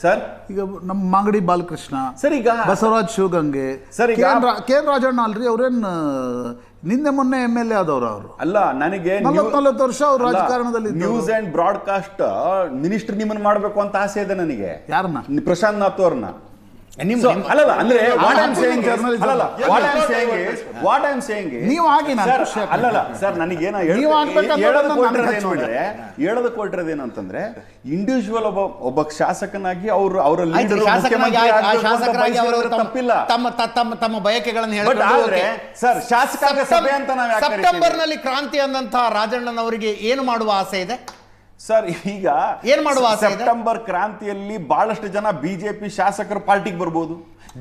Sir ಈಗ ನಮ್ಮ Magadi Balakrishna sir, ಈಗ ಬಸವರಾಜ್ ಶಿವಗಂಗೆ ಸರ್, ಈಗ ಕೆ ಎನ್ ರಾಜಣ್ಣ ಅಲ್ರಿ, ಅವ್ರೇನು ನಿನ್ನೆ ಮೊನ್ನೆ MLA ಆದವ್ರು. ಅವರು ಅಲ್ಲ, ನನಗೆ 40 ವರ್ಷ ಅವ್ರು ರಾಜಕಾರಣದಲ್ಲಿ ನ್ಯೂಸ್ ಅಂಡ್ ಬ್ರಾಡ್ಕಾಸ್ಟ್ ಮಿನಿಸ್ಟರ್ ನಿಮ್ಮನ್ನ ಮಾಡ್ಬೇಕು ಅಂತ ಆಸೆ ಇದೆ ನನಗೆ. ಯಾರನ್ನ? ಪ್ರಶಾಂತ್ ನಾಥ್ ಅವ್ರನ್ನ. ಅಲ್ಲಲ್ಲ, ಅಂದ್ರೆ ನೀವು ಆಗಿ ಅಲ್ಲಲ್ಲ ಸರ್, ನನಗೇನೋ ಹೇಳೋದು ಕೊಟ್ಟಿರೋದೇನು ಅಂತಂದ್ರೆ, ಇಂಡಿವಿಜುವಲ್ ಒಬ್ಬ ಶಾಸಕನಾಗಿ ಅವರ ಲೀಡರ್ ತಪ್ಪಿಲ್ಲ, ತಮ್ಮ ಬಯಕೆಗಳನ್ನು ಹೇಳಿದ್ರೆ ಸರ್, ಶಾಸಕಾಂಗ ಸಭೆ ಅಂತ ನಾವು ಸೆಪ್ಟೆಂಬರ್ ನಲ್ಲಿ ಕ್ರಾಂತಿ ಅಂದಂತಹ ರಾಜಣ್ಣನವರಿಗೆ ಏನು ಮಾಡುವ ಆಸೆ ಇದೆ ಸರ್? ಈಗ ಏನ್ ಮಾಡುವ ಸೆಪ್ಟೆಂಬರ್ ಕ್ರಾಂತಿಯಲ್ಲಿ ಬಹಳಷ್ಟು ಜನ ಬಿಜೆಪಿ ಶಾಸಕರು ಪಾರ್ಟಿಗೆ ಬರ್ಬೋದು,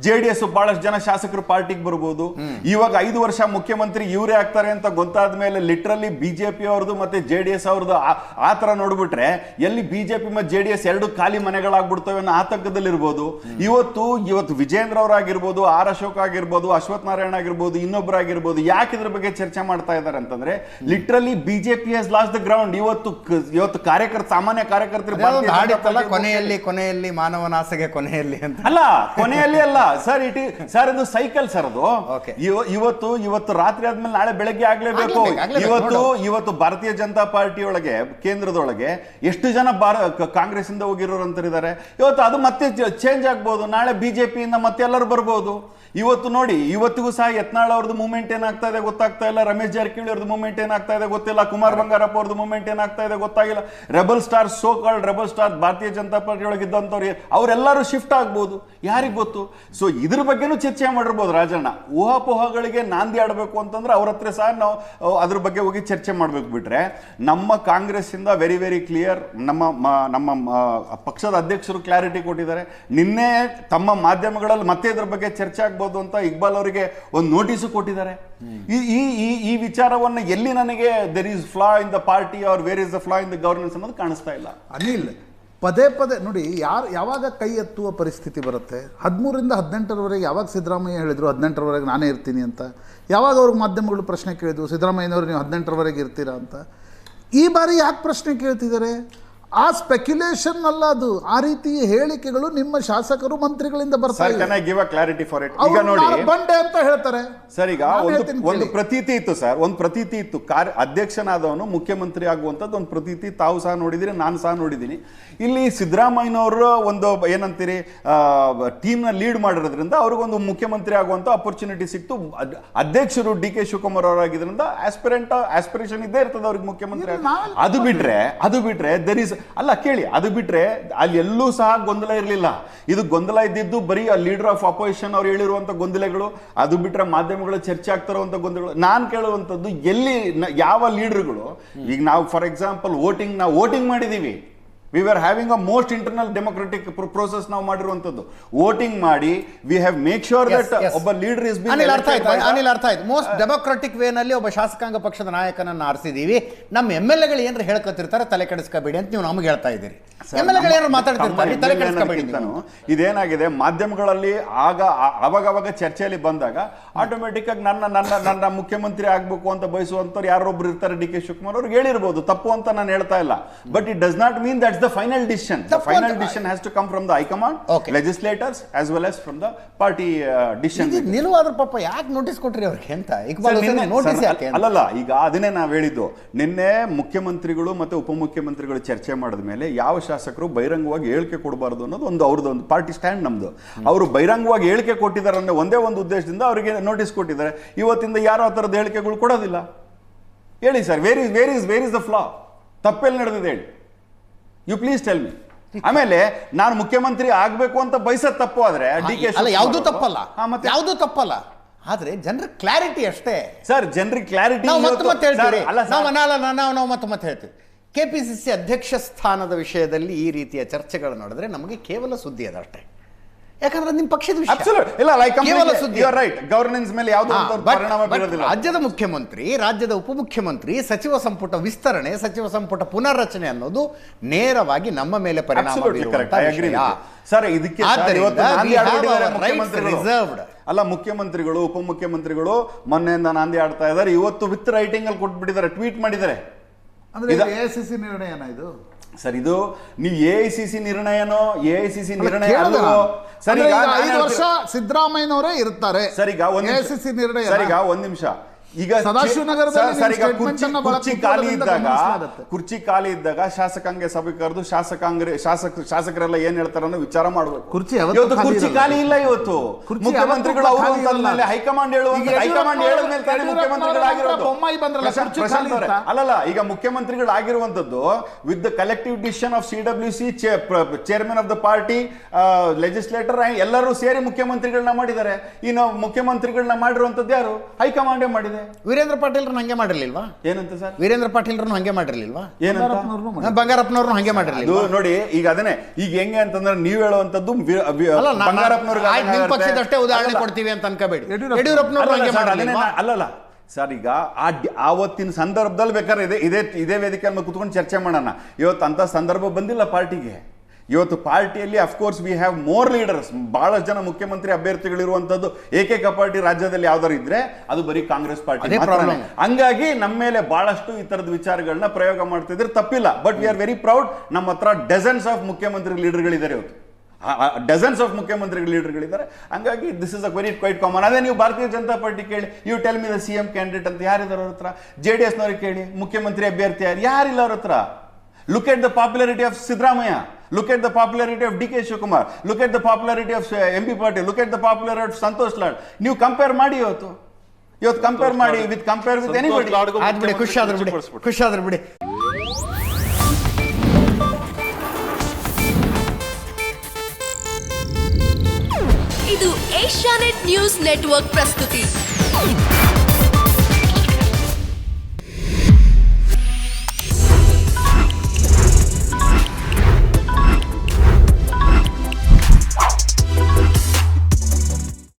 JDS ಬಹಳಷ್ಟು ಜನ ಶಾಸಕರು ಪಾರ್ಟಿಗೆ ಬರ್ಬೋದು. ಇವಾಗ 5 ವರ್ಷ ಮುಖ್ಯಮಂತ್ರಿ ಇವರೇ ಆಗ್ತಾರೆ ಅಂತ ಗೊತ್ತಾದ ಮೇಲೆ ಲಿಟ್ರಲಿ ಬಿಜೆಪಿ ಅವ್ರದ್ದು ಮತ್ತೆ JDS ಅವ್ರದ್ದು ಆ ತರ ನೋಡ್ಬಿಟ್ರೆ ಎಲ್ಲಿ ಬಿಜೆಪಿ ಮತ್ತೆ JDS ಎರಡು ಖಾಲಿ ಮನೆಗಳಾಗ್ಬಿಡ್ತವೆ ಅನ್ನೋ ಆತಂಕದಲ್ಲಿ ಇರ್ಬೋದು. ಇವತ್ತು ವಿಜೇಂದ್ರ ಅವರಾಗಿರ್ಬೋದು, ಆರ್ ಅಶೋಕ್ ಆಗಿರ್ಬೋದು, ಅಶ್ವಥ್ ನಾರಾಯಣ ಆಗಿರ್ಬೋದು, ಇನ್ನೊಬ್ಬರಾಗಿರ್ಬೋದು, ಯಾಕೆ ಇದ್ರ ಬಗ್ಗೆ ಚರ್ಚೆ ಮಾಡ್ತಾ ಇದ್ದಾರೆ ಅಂತಂದ್ರೆ, literally BJP has last the ground. ಇವತ್ತು ಸಾಮಾನ್ಯ ಕಾರ್ಯಕರ್ತರು ಕೊನೆಯಲ್ಲಿ ಮಾನವನಾಸೆಗೆ ಕೊನೆಯಲ್ಲಿ ಅಂತ ಅಲ್ಲ, ಕೊನೆಯಲ್ಲಿ ಅಲ್ಲ ಸರ್, ಸರ್ ಇದು ಸೈಕಲ್ ಸರ್. ಅದು ಇವತ್ತು ರಾತ್ರಿ ಆದ್ಮೇಲೆ ನಾಳೆ ಬೆಳಗ್ಗೆ ಆಗ್ಲೇಬೇಕು. ಇವತ್ತು ಭಾರತೀಯ ಜನತಾ ಪಾರ್ಟಿ ಒಳಗೆ ಕೇಂದ್ರದೊಳಗೆ ಎಷ್ಟು ಜನ ಕಾಂಗ್ರೆಸ್ ಇಂದ ಹೋಗಿರೋರು ಅಂತರಿದ್ದಾರೆ. ಇವತ್ತು ಅದು ಮತ್ತೆ ಚೇಂಜ್ ಆಗ್ಬೋದು, ನಾಳೆ ಬಿಜೆಪಿಯಿಂದ ಮತ್ತೆ ಎಲ್ಲರೂ ಬರ್ಬೋದು. ಇವತ್ತು ನೋಡಿ, ಇವತ್ತಿಗೂ ಸಹ ಯತ್ನಾಳ್ ಅವ್ರದ್ದು ಮೂವ್ಮೆಂಟ್ ಏನಾಗ್ತಾ ಇದೆ ಗೊತ್ತಾಗ್ತಾ ಇಲ್ಲ, ರಮೇಶ್ ಜಾರಕಿಹೊಳಿ ಅವ್ರದ್ದು ಮೂವ್ಮೆಂಟ್ ಏನಾಗ್ತಾ ಇದೆ ಗೊತ್ತಿಲ್ಲ, ಕುಮಾರ್ ಬಂಗಾರಪ್ಪ ಅವ್ರದ್ದು ಮೂವ್ಮೆಂಟ್ ಏನಾಗ್ತಾ ಇದೆ ಗೊತ್ತಾಗಿಲ್ಲ. Rebel star, so called rebel star ಭಾರತೀಯ ಜನತಾ ಪಾರ್ಟಿ ಒಳಗೆ ಇದ್ದಂಥವ್ರು ಅವರೆಲ್ಲರೂ ಶಿಫ್ಟ್ ಆಗ್ಬೋದು, ಯಾರಿಗ್ ಗೊತ್ತು. ಸೊ ಇದ್ರ ಬಗ್ಗೆನೂ ಚರ್ಚೆ ಮಾಡಿರ್ಬೋದು ರಾಜಣ್ಣ. ಊಹಾಪೋಹಗಳಿಗೆ ನಾಂದಿ ಆಡಬೇಕು ಅಂತಂದ್ರೆ ಅವ್ರ ಹತ್ರ ಸಹ ನಾವು ಅದ್ರ ಬಗ್ಗೆ ಹೋಗಿ ಚರ್ಚೆ ಮಾಡ್ಬೇಕು. ಬಿಟ್ರೆ ನಮ್ಮ ಕಾಂಗ್ರೆಸ್ ಇಂದ ವೆರಿ ವೆರಿ ಕ್ಲಿಯರ್, ನಮ್ಮ ಪಕ್ಷದ ಅಧ್ಯಕ್ಷರು ಕ್ಲಾರಿಟಿ ಕೊಟ್ಟಿದ್ದಾರೆ. ನಿನ್ನೆ ತಮ್ಮ ಮಾಧ್ಯಮಗಳಲ್ಲಿ ಮತ್ತೆ ಇದ್ರ ಬಗ್ಗೆ ಚರ್ಚೆ ಆಗ್ಬೋದು ಅಂತ ಇಕ್ಬಾಲ್ ಅವರಿಗೆ ಒಂದು ನೋಟಿಸು ಕೊಟ್ಟಿದ್ದಾರೆ. ಈ ವಿಚಾರವನ್ನು ಎಲ್ಲಿ ನನಗೆ there is flaw in the party or where is the flaw in the governance ಅನ್ನೋದು ಕಾಣಿಸ್ತಾ ಇಲ್ಲ. ಅನಿಲ್, ಪದೇ ನೋಡಿ, ಯಾವಾಗ ಕೈ ಎತ್ತುವ ಪರಿಸ್ಥಿತಿ ಬರುತ್ತೆ? 13ರಿಂದ 18ರವರೆಗೆ ಯಾವಾಗ ಸಿದ್ದರಾಮಯ್ಯ ಹೇಳಿದ್ರು 18ರವರೆಗೆ ನಾನೇ ಇರ್ತೀನಿ ಅಂತ? ಯಾವಾಗ ಅವ್ರಿಗೆ ಮಾಧ್ಯಮಗಳು ಪ್ರಶ್ನೆ ಕೇಳಿದ್ರು ಸಿದ್ದರಾಮಯ್ಯನವರು ನೀವು 18ರವರೆಗೆ ಇರ್ತೀರಾ ಅಂತ? ಈ ಬಾರಿ ಯಾಕೆ ಪ್ರಶ್ನೆ ಕೇಳ್ತಿದ್ದಾರೆ? ಆ ಸ್ಪೆಕ್ಯುಲೇಷನ್ ಅಲ್ಲ ಅದು, ಆ ರೀತಿ ಹೇಳಿಕೆಗಳು ನಿಮ್ಮ ಶಾಸಕರು ಮಂತ್ರಿಗಳಿಂದ ಬರ್ತಾರೆ. ಈಗ ನೋಡಿ, ಬಂಡೆ ಅಂತ ಹೇಳ್ತಾರೆ ಸರ್. ಈಗ ಒಂದು ಪ್ರತೀತಿ ಇತ್ತು ಸರ್, ಒಂದು ಪ್ರತೀತಿ ಇತ್ತು. ಅಧ್ಯಕ್ಷನಾದವನು ಮುಖ್ಯಮಂತ್ರಿ ಆಗುವಂತದ್ದು ಒಂದು ಪ್ರತೀತಿ ತಾವು ಸಹ ನೋಡಿದಿರಿ, ನಾನು ಸಹ ನೋಡಿದ್ದೀನಿ. ಇಲ್ಲಿ ಸಿದ್ದರಾಮಯ್ಯನವರು ಒಂದು ಏನಂತೀರಿ ಟೀಮ್ ನ ಲೀಡ್ ಮಾಡಿರೋದ್ರಿಂದ ಅವ್ರಿಗೊಂದು ಮುಖ್ಯಮಂತ್ರಿ ಆಗುವಂತ ಅಪರ್ಚುನಿಟಿ ಸಿಕ್ತು. ಅಧ್ಯಕ್ಷರು DK ಶಿವಕುಮಾರ್ ಅವರಾಗಿದ್ರಿಂದ ಆಸ್ಪಿರೇಷನ್ ಇದ್ದೇ ಇರ್ತದೆ ಅವ್ರಿಗೆ ಮುಖ್ಯಮಂತ್ರಿ. ಅದು ಬಿಟ್ರೆ ದರ್ ಇಸ್ ಅಲ್ಲ ಕೇಳಿ, ಅದು ಬಿಟ್ರೆ ಅಲ್ಲಿ ಎಲ್ಲೂ ಸಹ ಗೊಂದಲ ಇರಲಿಲ್ಲ. ಇದು ಗೊಂದಲ ಇದ್ದಿದ್ದು ಬರೀ ಲೀಡರ್ ಆಫ್ ಅಪೋಸಿಷನ್ ಅವ್ರು ಹೇಳಿರುವಂತ ಗೊಂದಲಗಳು. ಅದು ಬಿಟ್ರೆ ಮಾಧ್ಯಮಗಳು ಚರ್ಚೆ ಆಗ್ತಿರುವಂತ ಗೊಂದಲಗಳು. ನಾನು ಕೇಳುವಂತದ್ದು ಎಲ್ಲಿ ಯಾವ ಲೀಡರ್ಗಳು, ಈಗ ನಾವು ಫಾರ್ ಎಕ್ಸಾಂಪಲ್ ವೋಟಿಂಗ್ ಮಾಡಿದೀವಿ. We are having a most internal democratic process ನಾವು ಮಾಡಿರುವಂತದ್ದು. ವೋಟಿಂಗ್ ಮಾಡಿ we have make sure that ಒಬ್ಬ ಲೀಡರ್ ಇಸ್ ಅನಿಲ್ ಅರ್ಥ ಆಯ್ತು. ಮೋಸ್ಟ್ ಡೆಮೊಕ್ರೆಟಿಕ್ ವೇ ನಲ್ಲಿ ಒಬ್ಬ ಶಾಸಕಾಂಗ ಪಕ್ಷದ ನಾಯಕನನ್ನು ಆರಿಸಿದೀವಿ. ನಮ್ಮ MLAಗಳು ಏನಾರು ಹೇಳ್ಕೊತಿರ್ತಾರೆ, ತಲೆ ಕೆಡಿಸ್ಕೋಬೇಡಿ ಅಂತ ನೀವು ನಮಗೆ ಹೇಳ್ತಾ ಇದ್ದೀರಿ. MLAಗಳು ಏನಾರು ಮಾತಾಡ್ತಿರ್ತಾರೆ, ತಲೆ ಕೆಡಿಸ್ಕೋಬೇಡಿ. ಇದೇನಾಗಿದೆ, ಮಾಧ್ಯಮಗಳಲ್ಲಿ ಅವಾಗ ಚರ್ಚೆಯಲ್ಲಿ ಬಂದಾಗ ಆಟೋಮೆಟಿಕ್ ಆಗಿ ನನ್ನ ಮುಖ್ಯಮಂತ್ರಿ ಆಗ್ಬೇಕು ಅಂತ ಬಯಸುವಂತವ್ರು ಯಾರೊಬ್ರು ಇರ್ತಾರೆ. DK ಶಿವಕುಮಾರ್ ಅವ್ರಿಗೆ ಹೇಳಿರ್ಬೋದು, ತಪ್ಪು ಅಂತ ನಾನು ಹೇಳ್ತಾ ಇಲ್ಲ. But it does not mean that the final decision. The final decision has to come from the high command, legislators as well as from the party decision. ನಿಲುವಾದ್ರ ಪಾಪ ಯಾಕೆ ನೋಟಿಸ್ ಕೊಟ್ರಿ ಅವ್ರಿಗೆ ಅಂತ? ನೋಟಿಸ್ ಯಾಕೆ? ಅಲ್ಲಲ್ಲ, ಈಗ ಅದನ್ನೇ ನಾವು ಹೇಳಿದ್ದು. ನಿನ್ನೆ ಮುಖ್ಯಮಂತ್ರಿಗಳು ಮತ್ತೆ ಉಪಮುಖ್ಯಮಂತ್ರಿಗಳು ಚರ್ಚೆ ಮಾಡಿದ ಮೇಲೆ ಯಾವ ಶಾಸಕರು ಬಹಿರಂಗವಾಗಿ ಹೇಳಿಕೆ ಕೊಡಬಾರದು ಅನ್ನೋದು ಅವ್ರದ್ದು ಪಾರ್ಟಿ ಸ್ಟ್ಯಾಂಡ್. ನಮ್ದು ಅವರು ಬಹಿರಂಗವಾಗಿ ಹೇಳಿಕೆ ಕೊಟ್ಟಿದ್ದಾರೆ ಅನ್ನೋ ಒಂದೇ ಒಂದು ಉದ್ದೇಶದಿಂದ ಅವರಿಗೆ ನೋಟಿಸ್ ಕೊಟ್ಟಿದ್ದಾರೆ. ಇವತ್ತಿಂದ ಯಾರು ಆ ಥರದ ಹೇಳಿಕೆಗಳು ಕೊಡೋದಿಲ್ಲ. ಹೇಳಿ ಸರ್, ವೇರ್ ಇಸ್ ದ ಫ್ಲಾ? ತಪ್ಪೆಲ್ಲಿ ನಡೆದಿದೆ ಹೇಳಿ, ಯು ಪ್ಲೀಸ್ ಟೆಲ್ ಮಿ. ಆಮೇಲೆ ನಾನು ಮುಖ್ಯಮಂತ್ರಿ ಆಗ್ಬೇಕು ಅಂತ ಬಯಸೋದು ತಪ್ಪು ಆದ್ರೆ DK ಯಾವುದು ತಪ್ಪಲ್ಲ, ಆದ್ರೆ ಜನರ ಕ್ಲಾರಿಟಿ ಅಷ್ಟೇ ಸರ್. ಜನರಿಗೆ ಕ್ಲಾರಿಟಿ ನಾವು ಮತ್ತೆ ಹೇಳ್ತೀವಿ. KPCC ಅಧ್ಯಕ್ಷ ಸ್ಥಾನದ ವಿಷಯದಲ್ಲಿ ಈ ರೀತಿಯ ಚರ್ಚೆಗಳು ನಡೆದ್ರೆ ನಮಗೆ ಕೇವಲ ಸುದ್ದಿ ಅದಷ್ಟೇ. ಯಾಕಂದ್ರೆ ನಿಮ್ಮ ಪಕ್ಷದ ರಾಜ್ಯದ ಮುಖ್ಯಮಂತ್ರಿ, ರಾಜ್ಯದ ಉಪಮುಖ್ಯಮಂತ್ರಿ, ಸಚಿವ ಸಂಪುಟ ವಿಸ್ತರಣೆ, ಸಚಿವ ಸಂಪುಟ ಪುನರ್ರಚನೆ ಅನ್ನೋದು ನೇರವಾಗಿ ನಮ್ಮ ಮೇಲೆ ಪರಿಣಾಮ ಅಲ್ಲ. ಮುಖ್ಯಮಂತ್ರಿಗಳು ಉಪಮುಖ್ಯಮಂತ್ರಿಗಳು ಮೊನ್ನೆಯಿಂದ ನಾಂದಿ ಆಡ್ತಾ ಇದ್ದಾರೆ. ಇವತ್ತು ವಿತ್ ರೈಟಿಂಗ್ ಅಲ್ಲಿ ಕೊಟ್ಬಿಟ್ಟಿದ್ದಾರೆ, ಟ್ವೀಟ್ ಮಾಡಿದ್ದಾರೆ. ಅಂದ್ರೆ AICC ನಿರ್ಣಯ ಇದು ಸರ್ ಇದು ನೀವು AICC ನಿರ್ಣಯನೋ AICC ನಿರ್ಣಯ ಕೇಳಿದೆ ಅಲ್ವೋ? ನಾನು. ಸರ್ ಅಂದ್ರೆ ಈಗ ಈಗ ನಾನು 5 ವರ್ಷ ಸಿದ್ದರಾಮಯ್ಯನವರೇ ಇರ್ತಾರೆ. ಸರ್ ಈಗ AICC ನಿರ್ಣಯ ಸರ್ ಈಗ ಒಂದ್ ನಿಮಿಷ. ಈಗ ಸದಾಶಿವನಗರದಲ್ಲಿ ಸರ್ ಈಗ statement ಅನ್ನ ಬಹಳ ಕುರ್ಚಿ ಖಾಲಿ ಇದ್ದಾಗ ಗಮನಿಸಲಾಗುತ್ತೆ. ಕುರ್ಚಿ ಖಾಲಿ ಇದ್ದಾಗ ಶಾಸಕಾಂಗ ಸಭೆ ಕರೆದು ಶಾಸಕರೆಲ್ಲ ಏನ್ ಹೇಳ್ತಾರೆ ಅನ್ನೋ ವಿಚಾರ ಮಾಡ್ಬೇಕು. ಕುರ್ಚಿ ಯಾವತ್ತೂ ಇವತ್ತು ಖಾಲಿ ಕುರ್ಚಿ ಇರಲ್ಲ. ಖಾಲಿ ಇಲ್ಲ. ಇವತ್ತು ಕುರ್ಚಿ ಮುಖ್ಯಮಂತ್ರಿಗಳು ಯಾವತ್ತೂ ಅವರು ಖಾಲಿ ಇರಲ್ಲ. ಅಂತಂದ್ಮೇಲೆ ಹೈಕಮಾಂಡ್ ಹೈಕಮಾಂಡ್ ಹೇಳಿದ ಮೇಲೆ ತಾನೇ ಮುಖ್ಯಮಂತ್ರಿಗಳಾಗಿರೋದು. ಬೊಮ್ಮಾಯಿ ಬಂದ್ರಲ್ಲ, ಕುರ್ಚಿ ಖಾಲಿ ಪ್ರಶಾಂತ್ ಅವರೇ, ಇತ್ತಾ? ಅಲ್ಲಲ್ಲ, ಈಗ ಮುಖ್ಯಮಂತ್ರಿಗಳಾಗಿರುವಂತದ್ದು with the collective decision of CWC chairman of the party, legislator ಎಲ್ಲರೂ ಸೇರಿ ಮುಖ್ಯಮಂತ್ರಿಗಳನ್ನ ಮಾಡಿದ್ದಾರೆ. ಇನ್ನು ಮುಖ್ಯಮಂತ್ರಿಗಳನ್ನ ಮಾಡಿರುವಂತದ್ದು ಯಾರು? ಹೈಕಮಾಂಡೇ ಮಾಡಿದೆ. ವೀರೇಂದ್ರ ಪಾಟೀಲ್ ಹಂಗೆ ಮಾಡಿರ್ಲಿಲ್ವಾ? ಏನಂತ ಸರ್? ವೀರೇಂದ್ರ ಪಾಟೀಲ್ ಹಂಗೆ ಮಾಡಿರ್ಲಿಲ್ವಾ? ಏನಂತ? ಬಂಗಾರಪ್ಪನವ್ರನ್ನು ಹಂಗೆ ಮಾಡಿರ್ಲಿಲ್ವಾ? ಅದು ನೋಡಿ, ಈಗ ಅದನ್ನೇ ಈಗ ಹೆಂಗೆ ಅಂತಂದ್ರೆ ನೀವು ಹೇಳುವಂತದ್ದು ಅಲ್ಲ, ಬಂಗಾರಪ್ಪನವ್ರಿಗೆ ನಿಮ್ಮ ಪಕ್ಷದಷ್ಟೇ ಉದಾಹರಣೆ ಕೊಡ್ತೀವಿ ಅಂತ ಅನ್ಕೋಬೇಡಿ. ಯಡಿಯೂರಪ್ಪನವ್ರು ಹಂಗೆ ಮಾಡಿರ್ಲಿಲ್ವಾ? ಅಲ್ಲಲ್ಲ ಸರ್, ಈಗ ಆವತ್ತಿನ ಸಂದರ್ಭದಲ್ಲಿ ಬೇಕಾದ್ರೆ ಇದೇ ವೇದಿಕೆಯಲ್ಲಿ ಕುತ್ಕೊಂಡು ಚರ್ಚೆ ಮಾಡೋಣ. ಇವತ್ತು ಅಂತ ಸಂದರ್ಭ ಬಂದಿಲ್ಲ ಪಾರ್ಟಿಗೆ. ಇವತ್ತು ಪಾರ್ಟಿಯಲ್ಲಿ of course we have more leaders. ಬಹಳ ಜನ ಮುಖ್ಯಮಂತ್ರಿ ಅಭ್ಯರ್ಥಿಗಳಿರುವಂತದ್ದು ಏಕೈಕ ಪಾರ್ಟಿ ರಾಜ್ಯದಲ್ಲಿ ಯಾವ್ದಾರು ಇದ್ರೆ ಅದು ಬರೀ ಕಾಂಗ್ರೆಸ್ ಪಾರ್ಟಿ. ಹಂಗಾಗಿ ನಮ್ಮ ಮೇಲೆ ಬಹಳಷ್ಟು ಈ ತರದ ವಿಚಾರಗಳನ್ನ ಪ್ರಯೋಗ ಮಾಡ್ತಿದ್ರೆ ತಪ್ಪಿಲ್ಲ. But we are very proud. ನಮ್ಮ ಹತ್ರ ಡಜನ್ಸ್ ಆಫ್ ಮುಖ್ಯಮಂತ್ರಿ ಲೀಡರ್ಗಳಿದ್ದಾರೆ ಇವತ್ತು. ಡಜನ್ಸ್ ಆಫ್ ಮುಖ್ಯಮಂತ್ರಿ ಲೀಡರ್ಗಳಿದ್ದಾರೆ. ಹಂಗಾಗಿ this is a very quite common. ಅದೇ ನೀವು ಭಾರತೀಯ ಜನತಾ ಪಾರ್ಟಿ ಕೇಳಿ, you tell me the CM candidate ಅಂತ ಯಾರಿದ್ದಾರೆ ಅವ್ರ ಹತ್ರ? JDS ನವ್ರಿಗೆ ಕೇಳಿ, ಮುಖ್ಯಮಂತ್ರಿ ಅಭ್ಯರ್ಥಿ ಯಾರಿಲ್ಲ ಅವ್ರ ಹತ್ರ. Look at the popularity of Siddaramaiah. Look at the popularity of DK Shivakumar. Look at the popularity of MP Patil. Look at the popularity of Santosh Lad. ನೀವು ಕಂಪೇರ್ ಮಾಡಿ ಇವತ್ತು ಕಂಪೇರ್ ಮಾಡಿ ಕಂಪೇರ್ ವಿತ್ ಎನಿಬಡಿ. ಆದ್ ಬಿಡಿ, ಖುಷಾದ್ರ ಬಿಡಿ. ಇದು Asianet news network ಪ್ರಸ್ತುತಿ.